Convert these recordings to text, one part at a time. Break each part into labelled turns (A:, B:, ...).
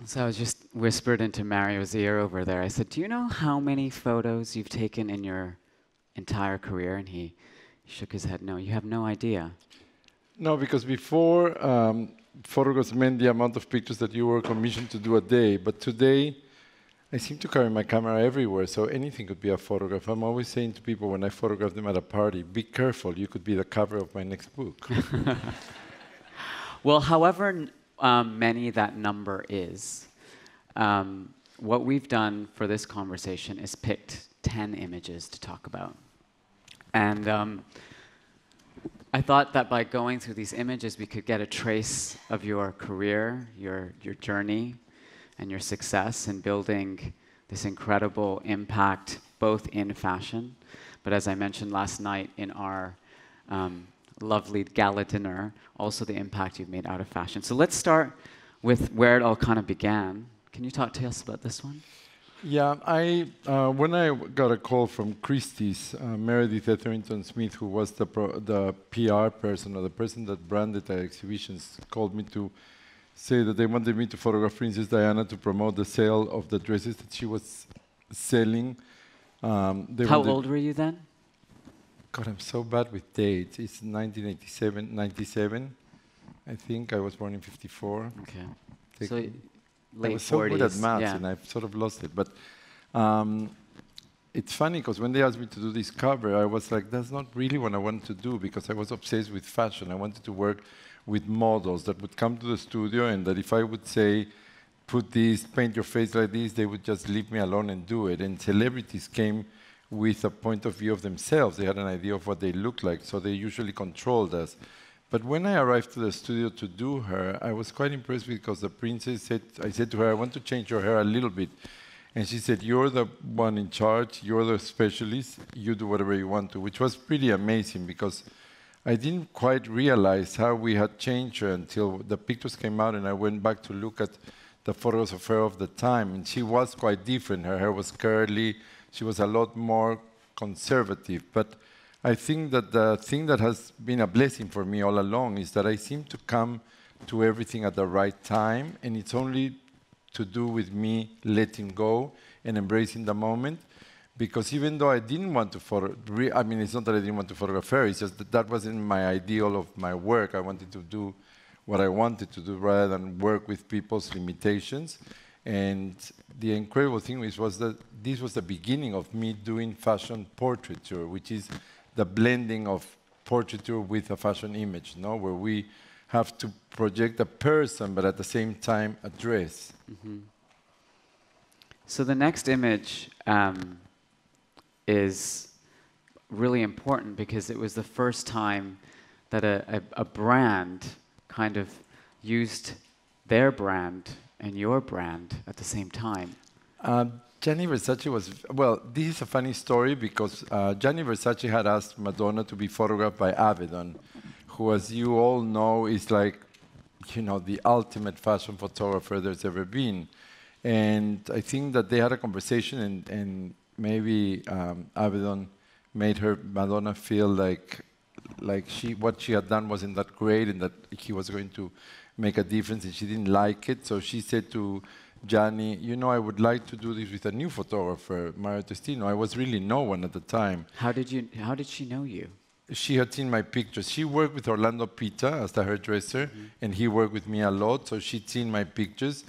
A: So I was just whispered into Mario's ear over there. I said, "Do you know how many photos you've taken in your entire career?" And he shook his head. No, you have no idea.
B: No, because before, photographs meant the amount of pictures that you were commissioned to do a day. But today, I seem to carry my camera everywhere, so anything could be a photograph. I'm always saying to people when I photograph them at a party, be careful, you could be the cover of my next book.
A: Well, however many that number is, what we've done for this conversation is picked 10 images to talk about. And I thought that by going through these images, we could get a trace of your career, your journey, and your success in building this incredible impact, both in fashion, but as I mentioned last night in our lovely gala dinner, also the impact you've made out of fashion. So let's start with where it all kind of began. Can you talk to us about this one?
B: Yeah, when I got a call from Christie's, Meredith Etherington Smith, who was the PR person or the person that branded the exhibitions, called me to say that they wanted me to photograph Princess Diana to promote the sale of the dresses that she was selling.
A: How old were you then?
B: God, I'm so bad with dates. It's 97, I think. I was born in 54.
A: Okay. So late 40s.
B: I was so good at maths,
A: yeah.
B: and I've sort of lost it. But it's funny, because when they asked me to do this cover, I was like, that's not really what I wanted to do, because I was obsessed with fashion. I wanted to work with models that would come to the studio, and that if I would say, put this, paint your face like this, they would just leave me alone and do it. And celebrities came with a point of view of themselves. They had an idea of what they looked like, so they usually controlled us. But when I arrived to the studio to do her, I was quite impressed because the princess said, I said to her, I want to change your hair a little bit. And she said, you're the one in charge, you're the specialist, you do whatever you want to, which was pretty amazing, because I didn't quite realize how we had changed her until the pictures came out and I went back to look at the photos of her of the time. And she was quite different. Her hair was curly, she was a lot more conservative. But I think that the thing that has been a blessing for me all along is that I seem to come to everything at the right time, and it's only to do with me letting go and embracing the moment. Because even though I didn't want to I mean, it's not that I didn't want to photograph her, it's just that that wasn't my ideal of my work. I wanted to do what I wanted to do rather than work with people's limitations. And the incredible thing was that this was the beginning of me doing fashion portraiture, which is the blending of portraiture with a fashion image, no? Where we have to project a person, but at the same time, a dress.
A: Mm-hmm. So the next image is really important because it was the first time that a brand kind of used their brand and your brand at the same time.
B: Gianni Versace was, well, this is a funny story because Gianni Versace had asked Madonna to be photographed by Avedon, who, as you all know, is like, you know, the ultimate fashion photographer there's ever been. And I think that they had a conversation, and maybe Avedon made Madonna feel like what she had done wasn't that great, and that he was going to make a difference, and she didn't like it. So she said to Gianni, you know, I would like to do this with a new photographer, Mario Testino. I was really no one at the time.
A: How did she know you?
B: She had seen my pictures. She worked with Orlando Pita as the hairdresser, and he worked with me a lot, so she'd seen my pictures.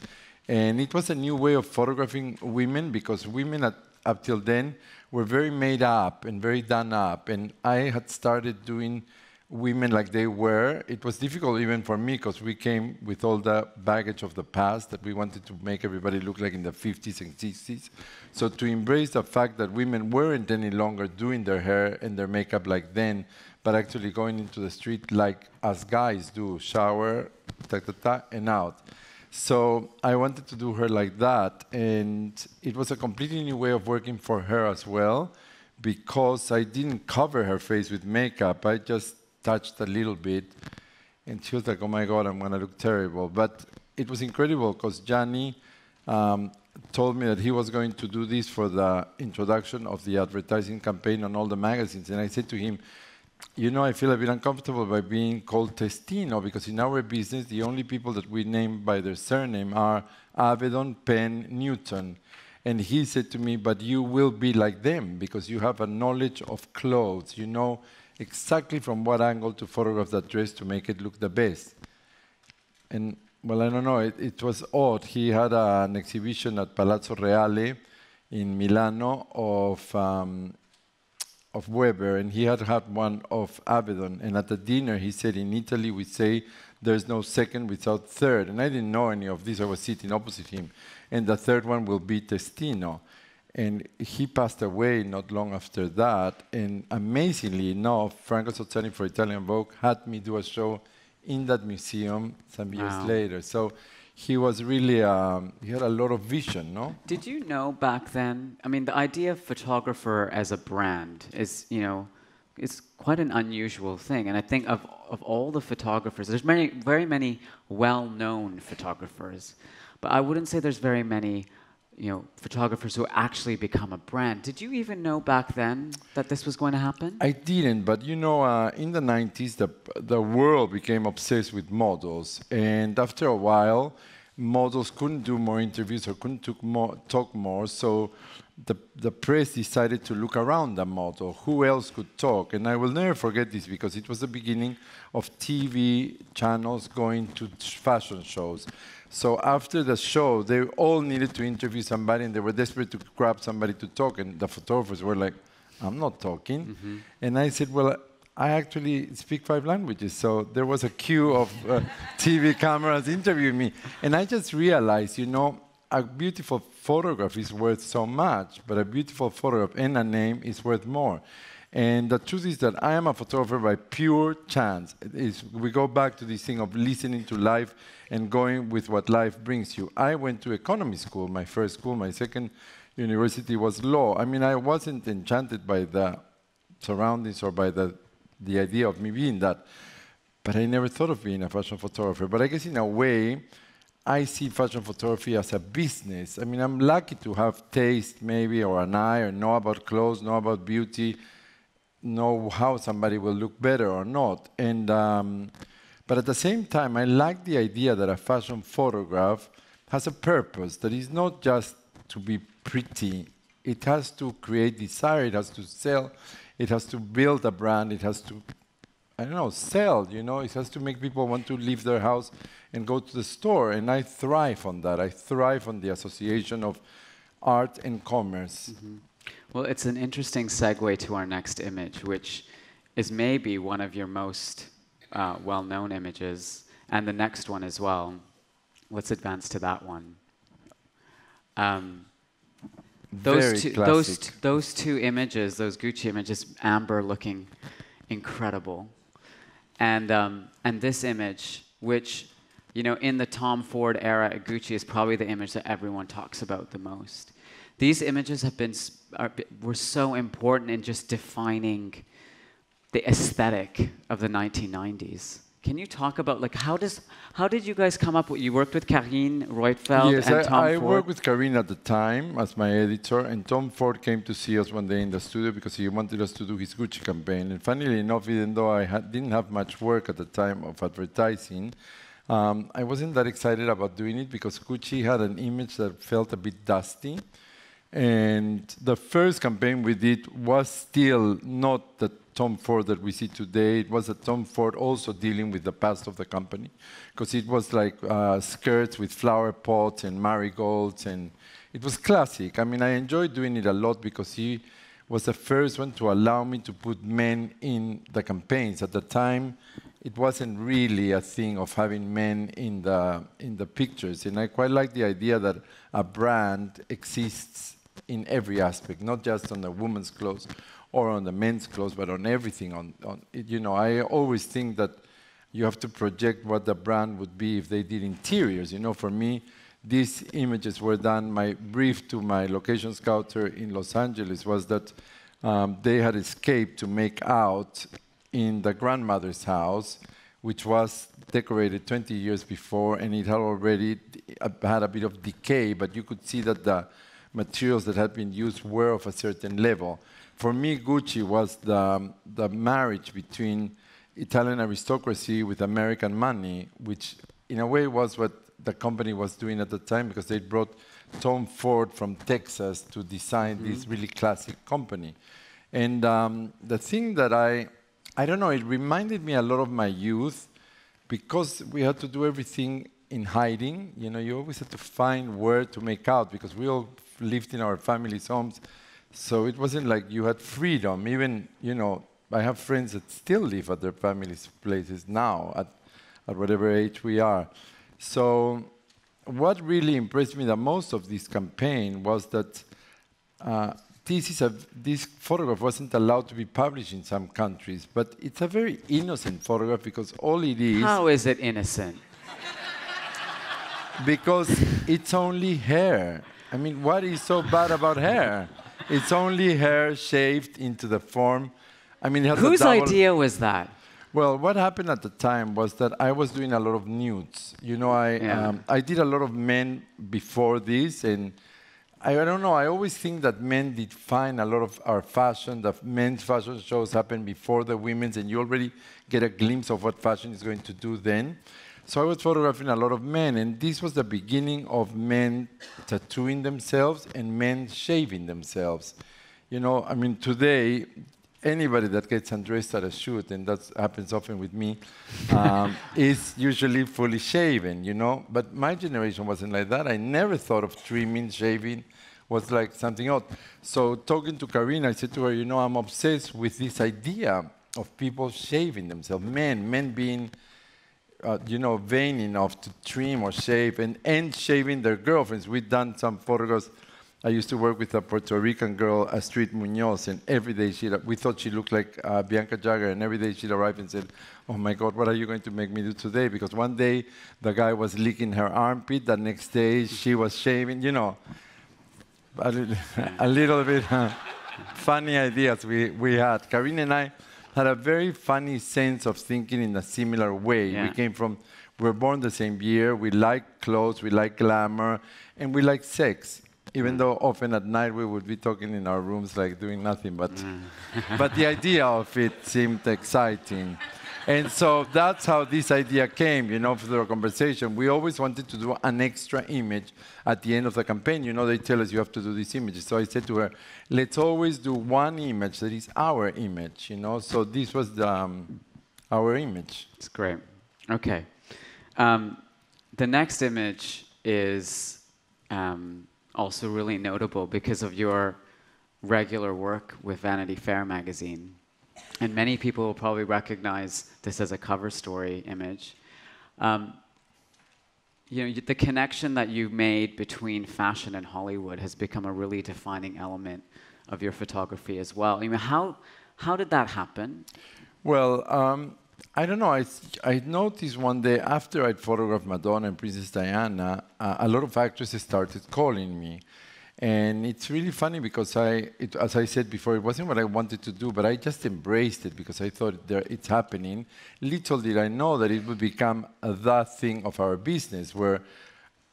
B: And it was a new way of photographing women, because women up till then were very made up and very done up. And I had started doing women like they were. It was difficult even for me, because we came with all the baggage of the past that we wanted to make everybody look like in the 50s and 60s. So to embrace the fact that women weren't any longer doing their hair and their makeup like then, but actually going into the street like us guys do, shower, ta-ta-ta, and out. So I wanted to do her like that, and it was a completely new way of working for her as well, because I didn't cover her face with makeup. I just touched a little bit, and she was like, oh my God, I'm gonna look terrible. But it was incredible, because Gianni told me that he was going to do this for the introduction of the advertising campaign on all the magazines, and I said to him, you know, I feel a bit uncomfortable by being called Testino because in our business, the only people that we name by their surname are Avedon, Penn, Newton. And he said to me, but you will be like them because you have a knowledge of clothes. You know exactly from what angle to photograph that dress to make it look the best. And, well, I don't know, it was odd. He had an exhibition at Palazzo Reale in Milano of Weber, and he had one of Avedon. And at the dinner, he said, in Italy, we say there's no second without third. And I didn't know any of this. I was sitting opposite him. And the third one will be Testino. And he passed away not long after that. And amazingly enough, Franco Sozzani for Italian Vogue had me do a show in that museum some years later. So he was really, he had a lot of vision, no?
A: Did you know back then, I mean, the idea of photographer as a brand is, you know, it's quite an unusual thing. And I think of all the photographers, there's very many well-known photographers, but I wouldn't say there's very many, you know, photographers who actually become a brand. Did you even know back then that this was going to happen?
B: I didn't, but you know, in the 90s, the world became obsessed with models. And after a while, models couldn't do more interviews or couldn't talk more. So the press decided to look around the model. Who else could talk? And I will never forget this because it was the beginning of TV channels going to fashion shows. So after the show, they all needed to interview somebody, and they were desperate to grab somebody to talk. And the photographers were like, I'm not talking. Mm-hmm. And I said, well, I actually speak 5 languages. So there was a queue of TV cameras interviewing me. And I just realized, you know, a beautiful photograph is worth so much, but a beautiful photograph and a name is worth more. And the truth is that I am a photographer by pure chance. We go back to this thing of listening to life and going with what life brings you. I went to economy school, my first school. My second university was law. I mean, I wasn't enchanted by the surroundings or by the idea of me being that. But I never thought of being a fashion photographer. But I guess in a way, I see fashion photography as a business. I mean, I'm lucky to have taste maybe or an eye or know about clothes, know about beauty, know how somebody will look better or not. And but at the same time, I like the idea that a fashion photograph has a purpose, that is not just to be pretty. It has to create desire, it has to sell, it has to build a brand, it has to, I don't know, sell, you know, it has to make people want to leave their house and go to the store. And I thrive on that. I thrive on the association of art and commerce.
A: Mm-hmm. Well, it's an interesting segue to our next image, which is maybe one of your most well-known images, and the next one as well. Let's advance to that one. Those two images, those Gucci images, Amber looking incredible, and this image, which, you know, in the Tom Ford era at Gucci, is probably the image that everyone talks about the most. These images were so important in just defining the aesthetic of the 1990s. Can you talk about, like, how did you guys come up with? You worked with Karine Roitfeld and Tom Ford.
B: I worked with Karine at the time as my editor, and Tom Ford came to see us one day in the studio because he wanted us to do his Gucci campaign. And funnily enough, even though I didn't have much work at the time of advertising, I wasn't that excited about doing it because Gucci had an image that felt a bit dusty. And the first campaign we did was still not the Tom Ford that we see today. It was a Tom Ford also dealing with the past of the company, because it was like skirts with flower pots and marigolds, and it was classic. I mean, I enjoyed doing it a lot because he was the first one to allow me to put men in the campaigns. At the time, it wasn't really a thing of having men in the pictures, and I quite like the idea that a brand exists in every aspect, not just on the woman's clothes or on the men's clothes, but on everything. On it, you know, I always think that you have to project what the brand would be if they did interiors. You know, for me, these images were done. My brief to my location scouter in Los Angeles was that they had escaped to make out in the grandmother's house, which was decorated 20 years before, and it had already had a bit of decay, but you could see that the materials that had been used were of a certain level. For me, Gucci was the marriage between Italian aristocracy with American money, which in a way was what the company was doing at the time, because they brought Tom Ford from Texas to design this really classic company. And the thing that I don't know, it reminded me a lot of my youth, because we had to do everything in hiding. You know, you always had to find where to make out, because we all lived in our families' homes. So it wasn't like you had freedom. Even, you know, I have friends that still live at their families' places now, at whatever age we are. So what really impressed me the most of this campaign was that this photograph wasn't allowed to be published in some countries, but it's a very innocent photograph, because all it is...
A: How is it innocent?
B: Because it's only hair. I mean, what is so bad about hair? It's only hair shaved into the form. I mean, it has
A: Whose idea was that?
B: Well, what happened at the time was that I was doing a lot of nudes. You know, I did a lot of men before this, and I don't know, I always think that men define a lot of our fashion. The men's fashion shows happen before the women's, and you already get a glimpse of what fashion is going to do then. So I was photographing a lot of men, and this was the beginning of men tattooing themselves and men shaving themselves. You know, I mean, today, anybody that gets undressed at a shoot, and that happens often with me, is usually fully shaven, you know? But my generation wasn't like that. I never thought of trimming, shaving was like something else. So talking to Karina, I said to her, you know, I'm obsessed with this idea of people shaving themselves, men being... you know, vain enough to trim or shave, and shaving their girlfriends. We've done some photographs. I used to work with a Puerto Rican girl, Astrid Munoz, and every day we thought she looked like Bianca Jagger, and every day she'd arrive and said, oh my God, what are you going to make me do today? Because one day the guy was licking her armpit, the next day she was shaving, you know. A little bit funny ideas we had. Karina and I had a very funny sense of thinking in a similar way.
A: Yeah.
B: We were born the same year, we like clothes, we like glamour, and we like sex. Even though often at night we would be talking in our rooms like doing nothing, but the idea of it seemed exciting. And so that's how this idea came, you know, for the conversation. We always wanted to do an extra image at the end of the campaign. You know, they tell us you have to do these images. So I said to her, let's always do one image that is our image, you know. So this was our image.
A: It's great. Okay. The next image is also really notable because of your regular work with Vanity Fair magazine. And many people will probably recognize this as a cover story image. You know, the connection that you made between fashion and Hollywood has become a really defining element of your photography as well. I mean, how did that happen?
B: Well, I don't know. I noticed one day after I'd photographed Madonna and Princess Diana, a lot of actresses started calling me. And it's really funny because as I said before, it wasn't what I wanted to do, but I just embraced it because I thought it's happening. Little did I know that it would become the thing of our business, where,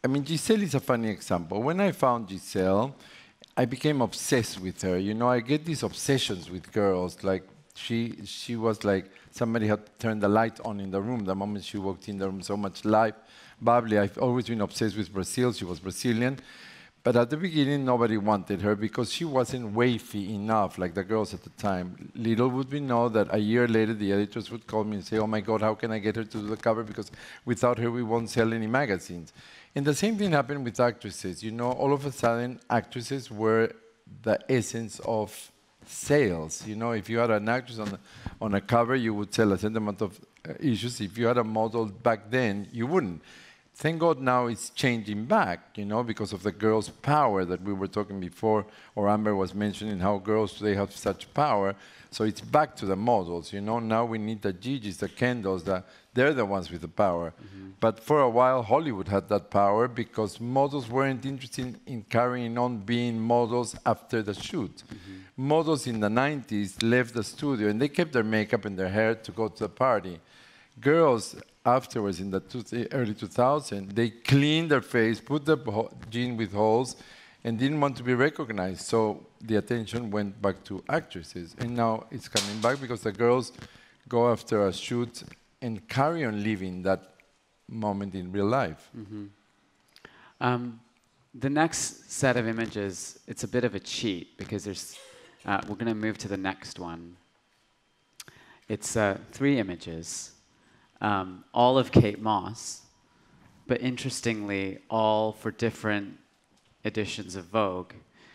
B: I mean, Giselle is a funny example. When I found Giselle, I became obsessed with her. You know, I get these obsessions with girls. Like, she was like somebody had turned the light on in the room the moment she walked in the room, so much life, bubbly. I've always been obsessed with Brazil. She was Brazilian. But at the beginning, nobody wanted her because she wasn't wavy enough, like the girls at the time. Little would we know that a year later, the editors would call me and say, oh my God, how can I get her to do the cover? Because without her, we won't sell any magazines. And the same thing happened with actresses. You know, all of a sudden, actresses were the essence of sales. You know, if you had an actress on a cover, you would sell a certain amount of issues. If you had a model back then, you wouldn't. Thank God now it's changing back, you know, because of the girls' power that we were talking before, or Amber was mentioning how girls today have such power. So it's back to the models, you know. Now we need the Gigis, the Kendalls, they're the ones with the power. Mm-hmm. But for a while, Hollywood had that power because models weren't interested in carrying on being models after the shoot. Mm-hmm. Models in the 90s left the studio and they kept their makeup and their hair to go to the party. Girls afterwards, in the early 2000s, they cleaned their face, put the jean with holes, and didn't want to be recognized. So the attention went back to actresses. And now it's coming back because the girls go after a shoot and carry on living that moment in real life.
A: The next set of images, it's a bit of a cheat because there's, we're going to move to the next one. It's 3 images, all of Kate Moss, but interestingly, all for different editions of Vogue.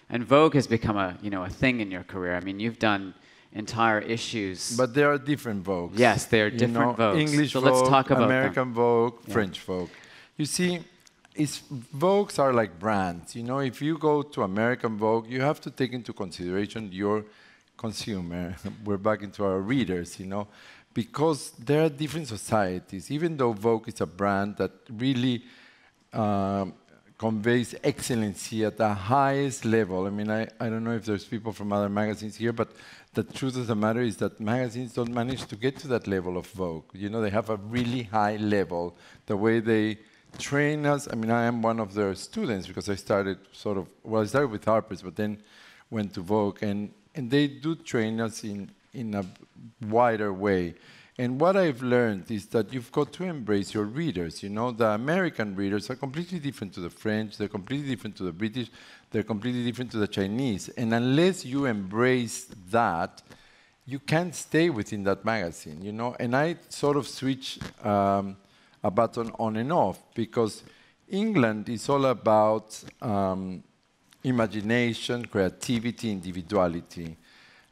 A: And Vogue has become a, a thing in your career. I mean, you've done entire issues.
B: But there are different Vogues.
A: Yes, there are different Vogues.
B: English
A: so
B: Vogue,
A: let's talk about
B: American
A: them.
B: Vogue,
A: Yeah.
B: French Vogue. You see, Vogues are like brands. If you go to American Vogue, you have to take into consideration your consumer. We're back into our readers, because there are different societies. Even though Vogue is a brand that really conveys excellency at the highest level. I mean, I don't know if there's people from other magazines here, but the truth of the matter is that magazines don't manage to get to that level of Vogue. They have a really high level. The way they train us, I mean, I am one of their students because I started I started with Harper's, but then went to Vogue, and they do train us in a wider way. And what I've learned is that you've got to embrace your readers. The American readers are completely different to the French, they're completely different to the British, they're completely different to the Chinese. And unless you embrace that, you can't stay within that magazine, And I sort of switch a button on and off because England is all about imagination, creativity, individuality.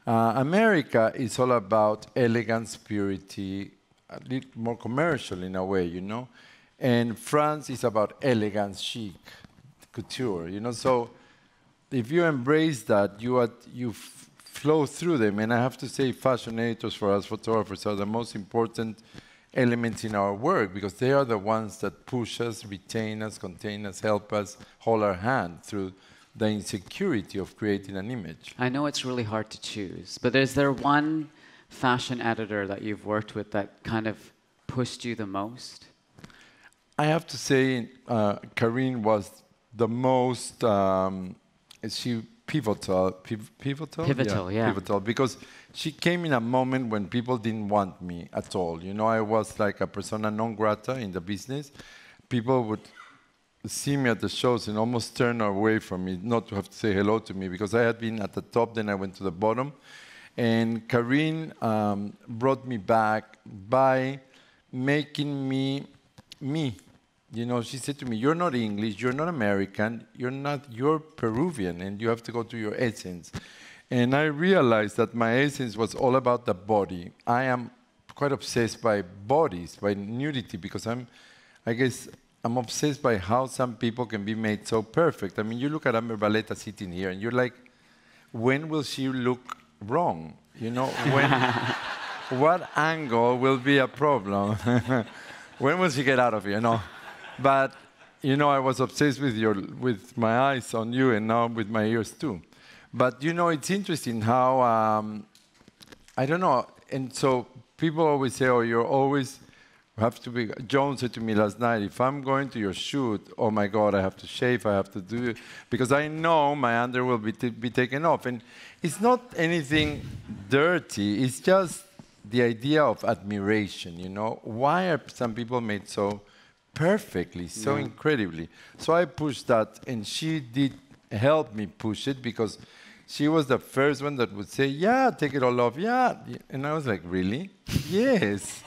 B: America is all about elegance, purity, a little more commercial in a way, And France is about elegance, chic, couture, So if you embrace that, you flow through them. And I have to say, fashion editors for us, photographers, are the most important elements in our work because they are the ones that push us, retain us, contain us, help us, hold our hand through the insecurity of creating an image.
A: I know it's really hard to choose, but is there one fashion editor that you've worked with that kind of pushed you the most?
B: I have to say, Karine was the most pivotal.
A: Pivotal, yeah.
B: Pivotal, because she came in a moment when people didn't want me at all. I was like a persona non grata in the business. People would see me at the shows and almost turn away from me, not to have to say hello to me, because I had been at the top, then I went to the bottom. And Karine brought me back by making me me. She said to me, you're not English, you're not American, you're Peruvian, and you have to go to your essence. And I realized that my essence was all about the body. I am quite obsessed by bodies, by nudity, because I'm obsessed by how some people can be made so perfect. I mean, you look at Amber Valletta sitting here, and you're like, when will she look wrong? What angle will be a problem? When will she get out of here? But, I was obsessed with my eyes on you, and now with my ears too. But, it's interesting how, I don't know, and so people always say, oh, you're always have to be. Joan said to me last night, if I'm going to your shoot, oh my God, I have to shave, I have to do it, because I know my under will be taken off. And it's not anything dirty, it's just the idea of admiration, Why are some people made so perfectly, so incredibly? So I pushed that, and she did help me push it, because she was the first one that would say, yeah, take it all off, yeah. And I was like, really? Yes.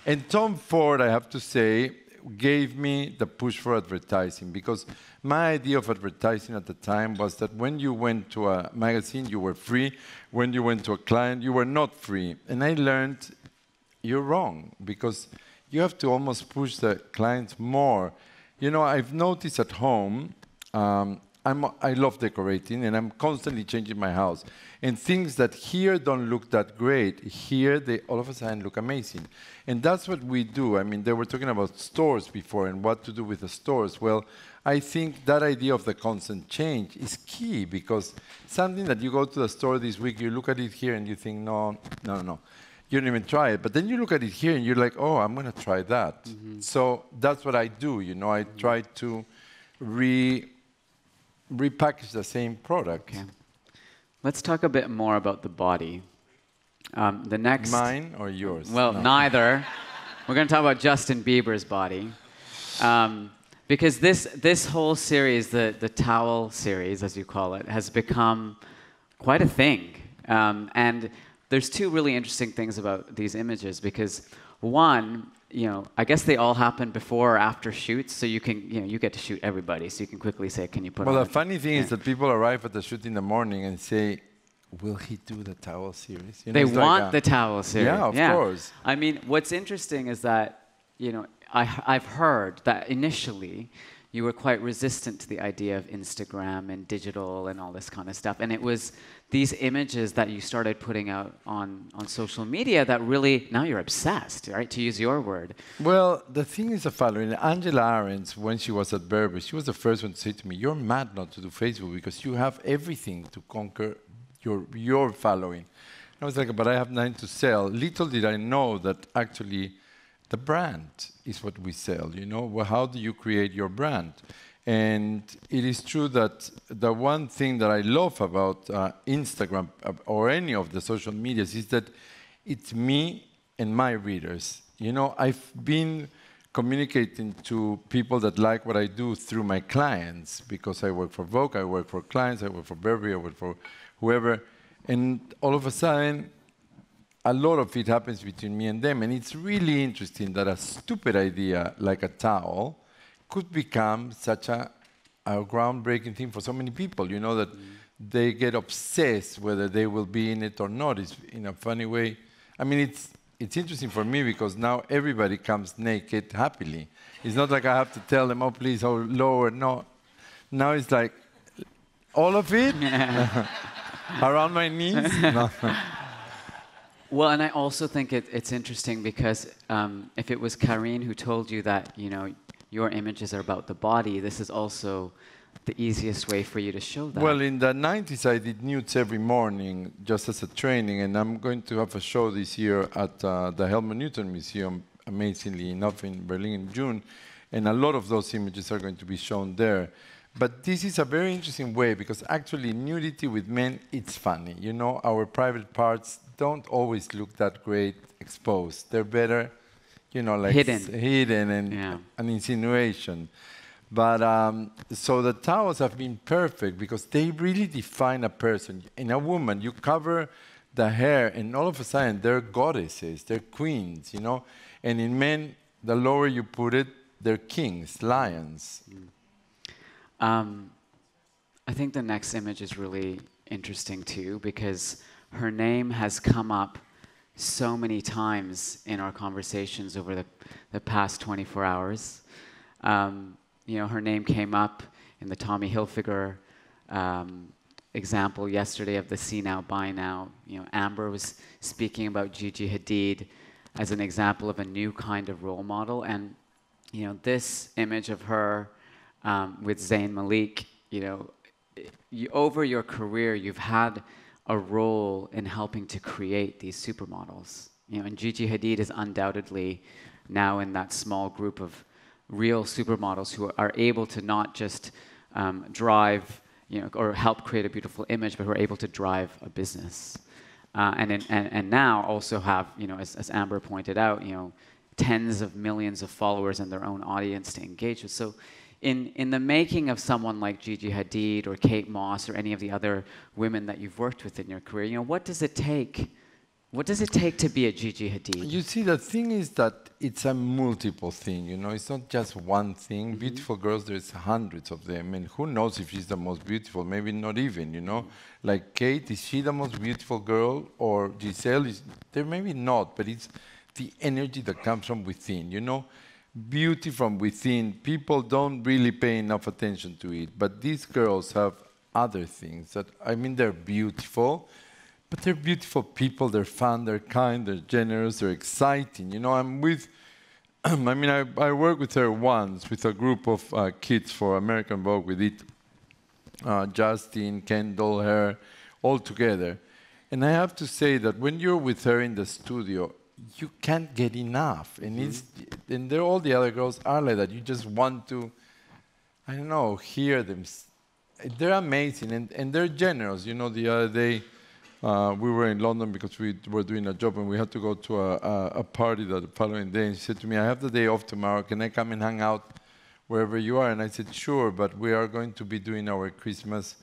B: And Tom Ford, I have to say, gave me the push for advertising, because my idea of advertising at the time was that when you went to a magazine, you were free. When you went to a client, you were not free. And I learned you're wrong, because you have to almost push the clients more. I've noticed at home, I love decorating, and I'm constantly changing my house. And things that here don't look that great, here they all of a sudden look amazing. And that's what we do. I mean, they were talking about stores before and what to do with the stores. Well, I think that idea of the constant change is key, because something that you go to the store this week, you look at it here and you think, no. You don't even try it. But then you look at it here and you're like, oh, I'm going to try that. Mm-hmm. So that's what I do. I try to repackage the same product.
A: Okay. Let's talk a bit more about the body. The next.
B: Mine or yours?
A: Well,
B: No.
A: neither. We're going to talk about Justin Bieber's body. Because this whole series, the towel series, as you call it, has become quite a thing. And there's two really interesting things about these images because one, I guess they all happen before or after shoots, so you can, you get to shoot everybody, so you can quickly say, can you put on?
B: Well, the funny thing is that people arrive at the shoot in the morning and say, will he do the towel series?
A: They want the towel series.
B: Yeah, of course.
A: I mean, what's interesting is that, I've heard that initially you were quite resistant to the idea of Instagram and digital and all this kind of stuff. And it was these images that you started putting out on social media that really, now you're obsessed, right? To use your word.
B: Well, the thing is the following. Angela Ahrendts, when she was at Burberry, she was the first one to say to me, you're mad not to do Facebook because you have everything to conquer your following. I was like, but I have nothing to sell. Little did I know that actually the brand is what we sell, Well, how do you create your brand? And it is true that the one thing that I love about Instagram or any of the social medias is that it's me and my readers. I've been communicating to people that like what I do through my clients because I work for Vogue, I work for clients, I work for Burberry, I work for whoever. And all of a sudden, a lot of it happens between me and them. And it's really interesting that a stupid idea like a towel could become such a groundbreaking thing for so many people, that they get obsessed whether they will be in it or not. It's in a funny way. I mean, it's interesting for me because now everybody comes naked happily. It's not like I have to tell them, oh, please, oh, lower. No. Now it's like, all of it? Around my knees? No.
A: Well, and I also think it's interesting because if it was Karine who told you that, your images are about the body, this is also the easiest way for you to show that.
B: Well, in the 90s, I did nudes every morning just as a training, and I'm going to have a show this year at the Helmut Newton Museum, amazingly enough, in Berlin in June, and a lot of those images are going to be shown there. But this is a very interesting way because actually nudity with men, it's funny. Our private parts don't always look that great exposed. They're better, like hidden and an insinuation. But so the towels have been perfect because they really define a person. In a woman, you cover the hair and all of a sudden they're goddesses, they're queens, And in men, the lower you put it, they're kings, lions.
A: I think the next image is really interesting too because her name has come up so many times in our conversations over the past 24 hours. Her name came up in the Tommy Hilfiger example yesterday of the see now, buy now. Amber was speaking about Gigi Hadid as an example of a new kind of role model. And, this image of her with Zayn Malik, over your career, you've had a role in helping to create these supermodels. And Gigi Hadid is undoubtedly now in that small group of real supermodels who are able to not just drive, or help create a beautiful image, but who are able to drive a business. And now also have, as Amber pointed out, tens of millions of followers and their own audience to engage with. So in the making of someone like Gigi Hadid or Kate Moss or any of the other women that you've worked with in your career, what does it take? What does it take to be a Gigi Hadid?
B: You see, the thing is that it's a multiple thing, It's not just one thing. Beautiful girls, there's hundreds of them. And who knows if she's the most beautiful? Maybe not even, Like Kate, is she the most beautiful girl? Or Giselle is, there maybe not, but it's the energy that comes from within, Beauty from within. People don't really pay enough attention to it. But these girls have other things that, they're beautiful. But they're beautiful people, they're fun, they're kind, they're generous, they're exciting. I'm with, I worked with her once with a group of kids for American Vogue. We did Justin, Kendall, her, all together. And I have to say that when you're with her in the studio, you can't get enough. And all the other girls are like that. You just want to, hear them they're amazing, and they're generous. You know, the other day, we were in London because we were doing a job, and we had to go to a party the following day. And she said to me, I have the day off tomorrow. Can I come and hang out wherever you are? And I said, sure, but we are going to be doing our Christmas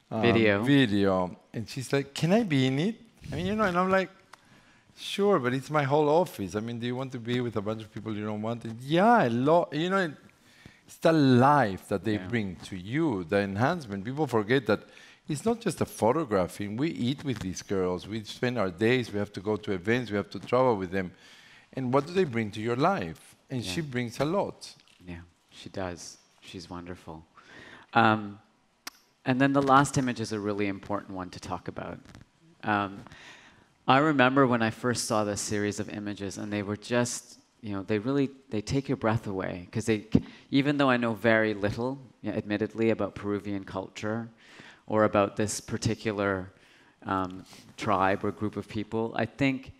B: video. And she's like, can I be in it? I mean, you know, and I'm like, sure, but it's my whole office. I mean, do you want to be with a bunch of people you don't want? And yeah, you know, it's the life that they bring to you, the enhancement. People forget that it's not just a photographing. We eat with these girls. We spend our days. We have to go to events. We have to travel with them. And what do they bring to your life? And she brings a lot.
A: Yeah, she does. She's wonderful. And then the last image is a really important one to talk about. I remember when I first saw this series of images, and they were just, you know, they take your breath away, because even though I know very little, admittedly, about Peruvian culture or about this particular tribe or group of people, I think,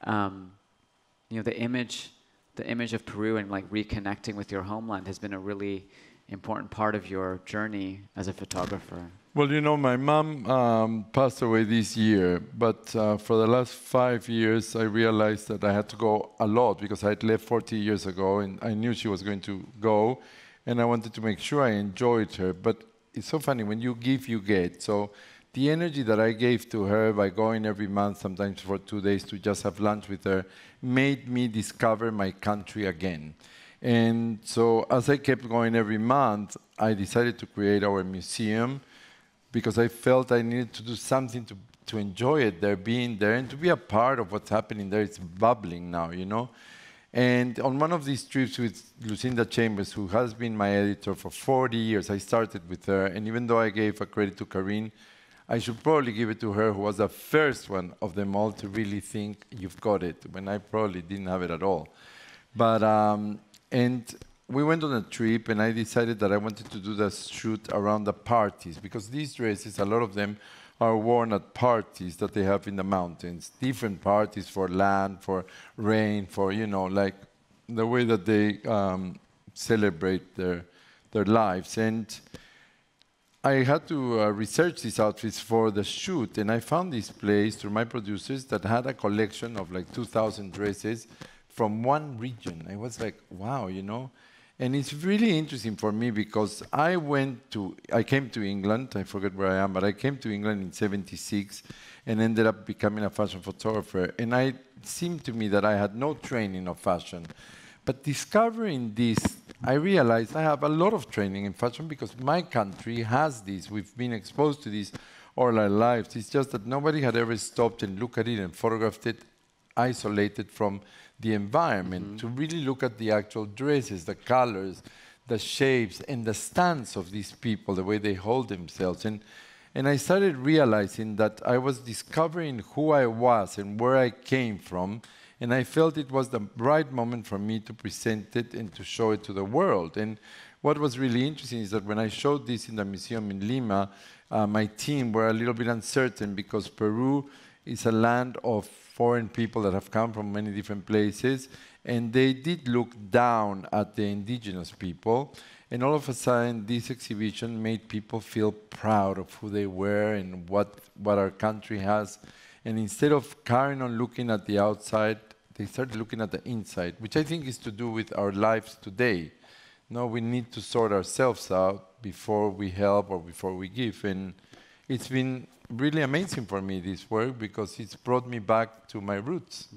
A: you know, the image of Peru and like reconnecting with your homeland has been a really important part of your journey as a photographer.
B: Well, you know, my mom passed away this year, but for the last 5 years, I realized that I had to go a lot because I had left 40 years ago, and I knew she was going to go, and I wanted to make sure I enjoyed her. But it's so funny, when you give, you get. So the energy that I gave to her by going every month, sometimes for 2 days, to just have lunch with her, made me discover my country again. And so as I kept going every month, I decided to create our museum, because I felt I needed to do something to enjoy it there, being there, and to be a part of what's happening there. It's bubbling now, you know? And on one of these trips with Lucinda Chambers, who has been my editor for 40 years, I started with her, and even though I gave a credit to Karine, I should probably give it to her, who was the first one of them all to really think, you've got it, when I probably didn't have it at all. But, and we went on a trip, and I decided that I wanted to do the shoot around the parties, because these dresses, a lot of them are worn at parties that they have in the mountains. Different parties for land, for rain, for, you know, like the way that they celebrate their lives. And I had to research these outfits for the shoot, and I found this place through my producers that had a collection of like 2,000 dresses from one region. I was like, wow, you know? And it's really interesting for me because I came to England, I forget where I am, but I came to England in '76 and ended up becoming a fashion photographer. And it seemed to me that I had no training of fashion. But discovering this, I realized I have a lot of training in fashion because my country has this. We've been exposed to this all our lives. It's just that nobody had ever stopped and looked at it and photographed it isolated from the environment, to really look at the actual dresses, the colors, the shapes, and the stance of these people, the way they hold themselves. And I started realizing that I was discovering who I was and where I came from, and I felt it was the right moment for me to present it and to show it to the world. And what was really interesting is that when I showed this in the museum in Lima, my team were a little bit uncertain because Peru is a land of foreign people that have come from many different places, and they did look down at the indigenous people. And all of a sudden, this exhibition made people feel proud of who they were and what our country has. And instead of carrying on looking at the outside, they started looking at the inside, which I think is to do with our lives today. No, we need to sort ourselves out before we help or before we give. And it's been really amazing for me, this work, because it's brought me back to my roots.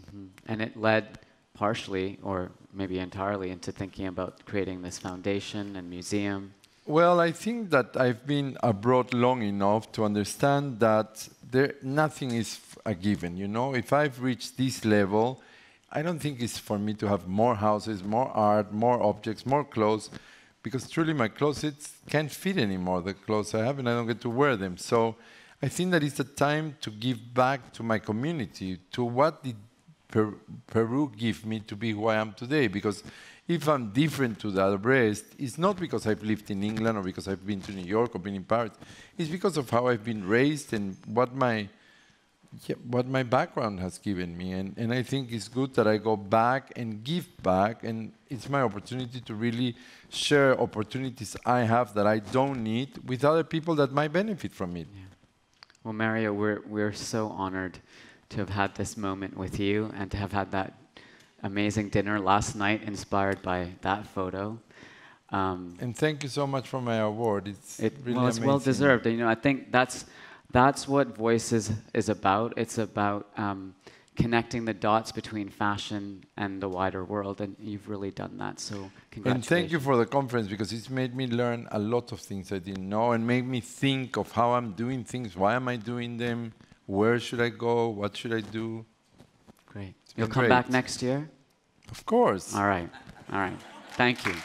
A: And it led partially, or maybe entirely, into thinking about creating this foundation and museum.
B: Well, I think that I've been abroad long enough to understand that nothing is a given, you know? If I've reached this level, I don't think it's for me to have more houses, more art, more objects, more clothes, because truly my closets can't fit anymore, the clothes I have, and I don't get to wear them. So I think that it's a time to give back to my community, to what did Peru give me to be who I am today. Because if I'm different to the rest, it's not because I've lived in England or because I've been to New York or been in Paris. It's because of how I've been raised and what my what my background has given me. And I think it's good that I go back and give back, and it's my opportunity to really share opportunities I have that I don't need with other people that might benefit from it.
A: Yeah. Well, Mario, we're so honored to have had this moment with you and to have had that amazing dinner last night inspired by that photo.
B: And thank you so much for my award. It's really
A: well, it's
B: amazing.
A: well deserved. You know, I think that's what Voices is about. It's about connecting the dots between fashion and the wider world, and you've really done that. So congratulations.
B: And thank you for the conference, because it's made me learn a lot of things I didn't know, and made me think of how I'm doing things. Why am I doing them? Where should I go? What should I do?
A: Great. You'll come back next year?
B: Of course.
A: All right. All right. Thank you.